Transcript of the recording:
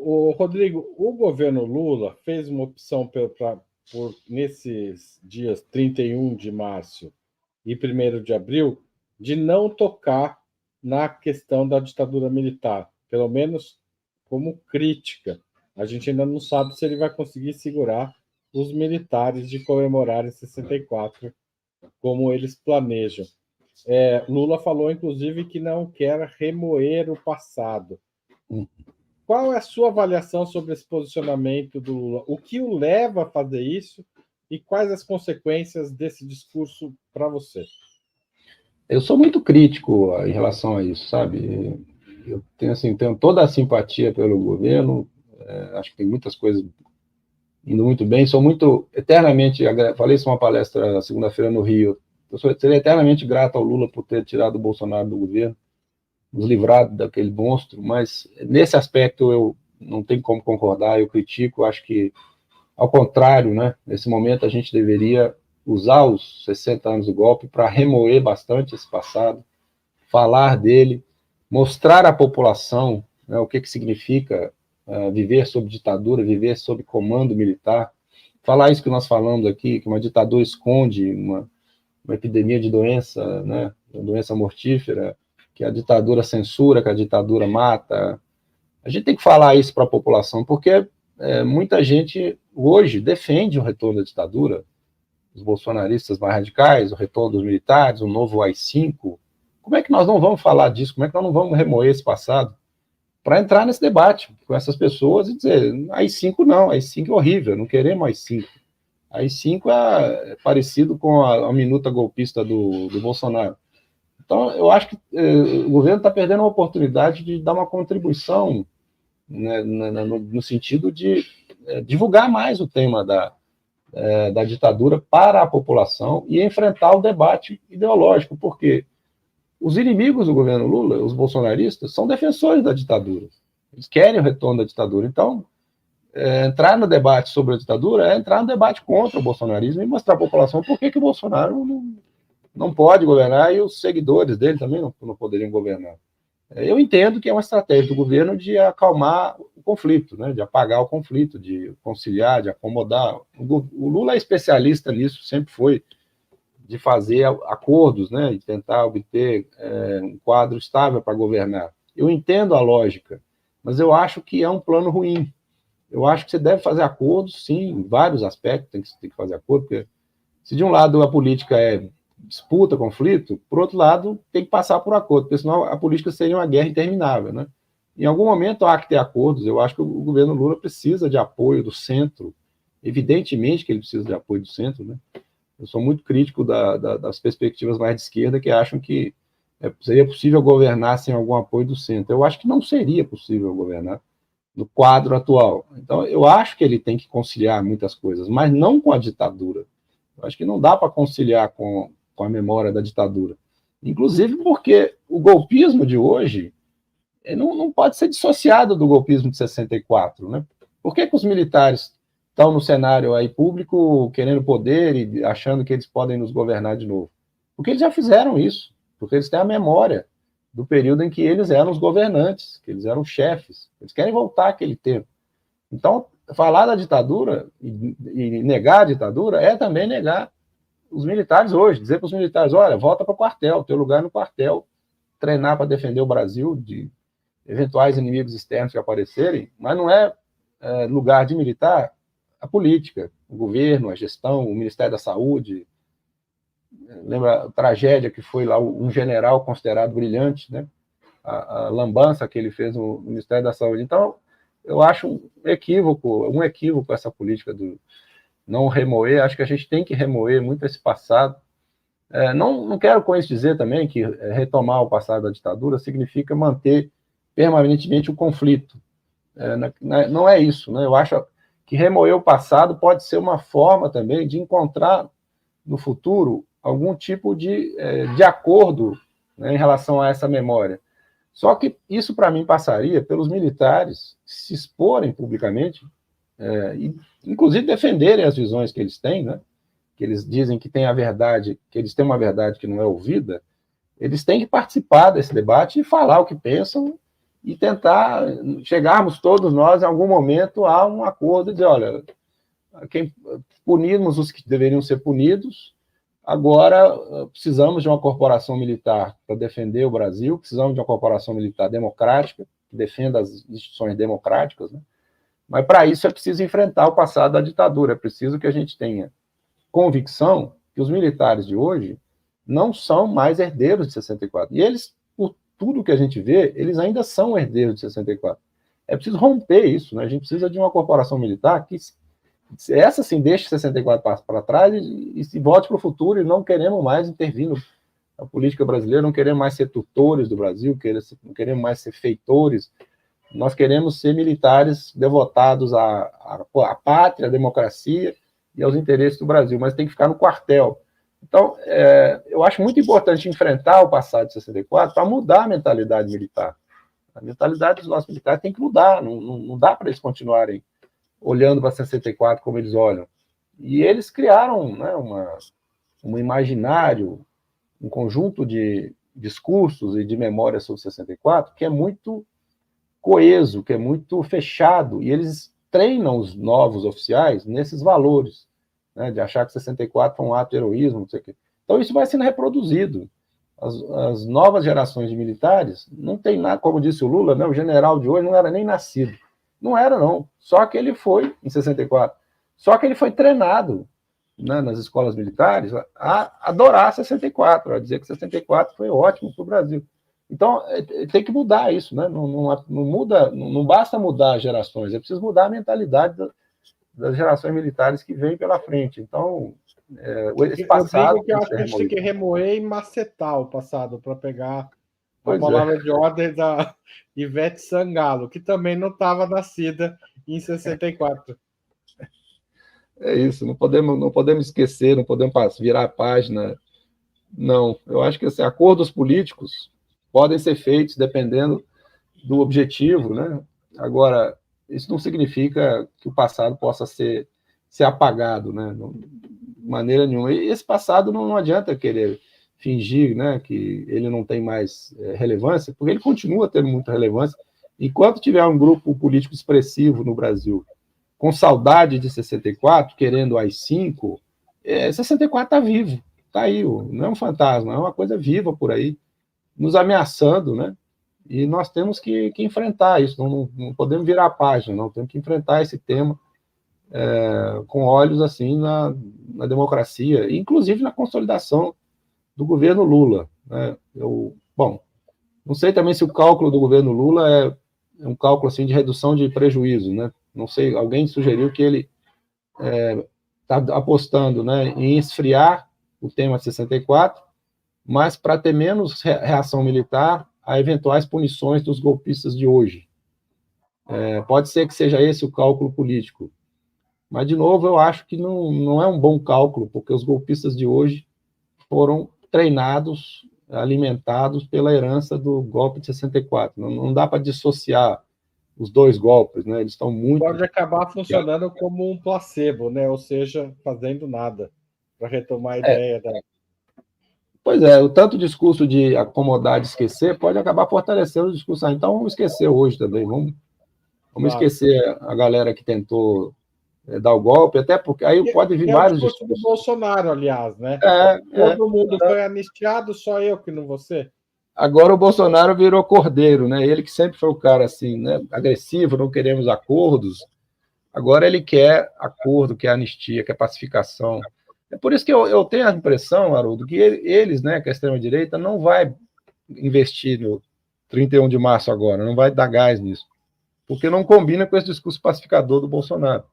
O Rodrigo, o governo Lula fez uma opção por nesses dias 31 de março e 1º de abril, de não tocar na questão da ditadura militar, pelo menos como crítica. A gente ainda não sabe se ele vai conseguir segurar os militares de comemorar em 64, como eles planejam. Lula falou, inclusive, que não quer remoer o passado. Qual é a sua avaliação sobre esse posicionamento do Lula? O que o leva a fazer isso e quais as consequências desse discurso para você? Eu sou muito crítico em relação a isso, sabe? Eu tenho, assim, tenho toda a simpatia pelo governo, acho que tem muitas coisas indo muito bem, sou muito, eternamente, falei isso numa palestra segunda-feira no Rio, seria eternamente grato ao Lula por ter tirado o Bolsonaro do governo, nos livrado daquele monstro, mas nesse aspecto eu não tenho como concordar, eu critico, acho que, ao contrário, né, nesse momento a gente deveria usar os 60 anos do golpe para remoer bastante esse passado, falar dele, mostrar à população, né, o que significa viver sob ditadura, viver sob comando militar, falar isso que nós falamos aqui, que uma ditadura esconde uma epidemia de doença, né, uma doença mortífera, que a ditadura censura, que a ditadura mata. A gente tem que falar isso para a população, porque muita gente hoje defende o retorno da ditadura, os bolsonaristas mais radicais, o retorno dos militares, o novo AI-5. Como é que nós não vamos falar disso? Como é que nós não vamos remoer esse passado? Para entrar nesse debate com essas pessoas e dizer, AI-5 não, AI-5 é horrível, não queremos AI-5. AI-5 é parecido com a minuta golpista do Bolsonaro. Então, eu acho que o governo está perdendo a oportunidade de dar uma contribuição, né, no sentido de divulgar mais o tema da ditadura para a população e enfrentar o debate ideológico, porque os inimigos do governo Lula, os bolsonaristas, são defensores da ditadura. Eles querem o retorno da ditadura. Então, entrar no debate sobre a ditadura é entrar no debate contra o bolsonarismo e mostrar à população por que o Bolsonaro não pode governar e os seguidores dele também não poderiam governar. Eu entendo que é uma estratégia do governo de acalmar o conflito, né, de apagar o conflito, de conciliar, de acomodar. O Lula é especialista nisso, sempre foi, de fazer acordos, né, de tentar obter um quadro estável para governar. Eu entendo a lógica, mas eu acho que é um plano ruim. Eu acho que você deve fazer acordos, sim, em vários aspectos tem que fazer acordo, porque se de um lado a política é disputa, conflito, por outro lado tem que passar por acordo, porque senão a política seria uma guerra interminável, né? Em algum momento há que ter acordos. Eu acho que o governo Lula precisa de apoio do centro, evidentemente que ele precisa de apoio do centro, né? Eu sou muito crítico das perspectivas mais de esquerda que acham que seria possível governar sem algum apoio do centro. Eu acho que não seria possível governar no quadro atual. Então, eu acho que ele tem que conciliar muitas coisas, mas não com a ditadura. Eu acho que não dá para conciliar com a memória da ditadura. Inclusive porque o golpismo de hoje não pode ser dissociado do golpismo de 64, né? Por que os militares estão no cenário aí público querendo poder e achando que eles podem nos governar de novo? Porque eles já fizeram isso, porque eles têm a memória do período em que eles eram os governantes, que eles eram chefes. Eles querem voltar àquele tempo. Então, falar da ditadura e negar a ditadura é também negar os militares hoje, dizer para os militares, olha, volta para o quartel, teu lugar é no quartel, treinar para defender o Brasil de eventuais inimigos externos que aparecerem, mas não é lugar de militar a política, o governo, a gestão, o Ministério da Saúde. Lembra a tragédia que foi lá um general considerado brilhante, né? A lambança que ele fez no Ministério da Saúde. Então, eu acho um equívoco essa política do não remoer. Acho que a gente tem que remoer muito esse passado. Não quero com isso dizer também que retomar o passado da ditadura significa manter permanentemente o conflito. Não é isso, né? Eu acho que remoer o passado pode ser uma forma também de encontrar no futuro algum tipo de acordo, né, em relação a essa memória. Só que isso, para mim, passaria pelos militares se exporem publicamente e, inclusive, defenderem as visões que eles têm, né? Que eles dizem que tem a verdade, que eles têm uma verdade que não é ouvida. Eles têm que participar desse debate e falar o que pensam e tentar chegarmos todos nós, em algum momento, a um acordo de, olha, punirmos os que deveriam ser punidos, agora precisamos de uma corporação militar para defender o Brasil, precisamos de uma corporação militar democrática, que defenda as instituições democráticas, né? Mas para isso é preciso enfrentar o passado da ditadura, é preciso que a gente tenha convicção que os militares de hoje não são mais herdeiros de 64. E eles, por tudo que a gente vê, eles ainda são herdeiros de 64. É preciso romper isso, né? A gente precisa de uma corporação militar que, essa sim, deixe 64 para trás e se volte para o futuro, e não queremos mais intervir na política brasileira, não queremos mais ser tutores do Brasil, não queremos mais ser feitores. Nós queremos ser militares devotados à pátria, à democracia e aos interesses do Brasil, mas tem que ficar no quartel. Então, eu acho muito importante enfrentar o passado de 64 para mudar a mentalidade militar. A mentalidade dos nossos militares tem que mudar, não dá para eles continuarem olhando para 64 como eles olham. E eles criaram, né, um imaginário, um conjunto de discursos e de memórias sobre 64 que é muito coeso, que é muito fechado, e eles treinam os novos oficiais nesses valores, né, de achar que 64 foi um ato de heroísmo, não sei o quê. Então isso vai sendo reproduzido. As novas gerações de militares não tem nada, como disse o Lula, né, o general de hoje não era nem nascido. Não era, não. Só que ele foi, em 64, só que ele foi treinado, né, nas escolas militares a adorar 64, a dizer que 64 foi ótimo para o Brasil. Então, tem que mudar isso, né? Não basta mudar as gerações, é preciso mudar a mentalidade das gerações militares que vêm pela frente. Então, esse passado... Eu acho que a gente tem que remoer e macetar o passado para pegar a palavra de ordem da Ivete Sangalo, que também não estava nascida em 64. É isso, não podemos esquecer, não podemos virar a página. Não, eu acho que assim, acordos políticos podem ser feitos dependendo do objetivo, né? Agora, isso não significa que o passado possa ser apagado, né? De maneira nenhuma. E esse passado não adianta querer fingir, né, que ele não tem mais relevância, porque ele continua tendo muita relevância. Enquanto tiver um grupo político expressivo no Brasil com saudade de 64, querendo AI-5, 64 está vivo, está aí, não é um fantasma, é uma coisa viva por aí, nos ameaçando, né? E nós temos que enfrentar isso, não podemos virar a página, não, temos que enfrentar esse tema com olhos assim na democracia, inclusive na consolidação do governo Lula, né? Bom, não sei também se o cálculo do governo Lula é um cálculo assim de redução de prejuízo, né? Não sei, alguém sugeriu que ele está apostando, né, em esfriar o tema de 64, mas para ter menos reação militar a eventuais punições dos golpistas de hoje. Pode ser que seja esse o cálculo político, mas, de novo, eu acho que não é um bom cálculo, porque os golpistas de hoje foram treinados, alimentados pela herança do golpe de 64. Não dá para dissociar os dois golpes, né? Eles estão muito... Pode acabar funcionando como um placebo, né? Ou seja, fazendo nada, para retomar a ideia da... Pois é, o tanto discurso de acomodar, de esquecer, pode acabar fortalecendo o discurso. Então, vamos esquecer hoje também, vamos esquecer a galera que tentou dar o golpe, até porque aí pode vir vários discursos. O discurso do Bolsonaro, aliás, né? Todo mundo foi anistiado, só eu que não vou ser. Agora o Bolsonaro virou cordeiro, né? Ele que sempre foi o cara assim, né, agressivo, não queremos acordos. Agora ele quer acordo, quer anistia, quer pacificação. É por isso que eu tenho a impressão, Haroldo, que eles, né, que a extrema-direita, não vai investir no 31 de março agora, não vai dar gás nisso, porque não combina com esse discurso pacificador do Bolsonaro.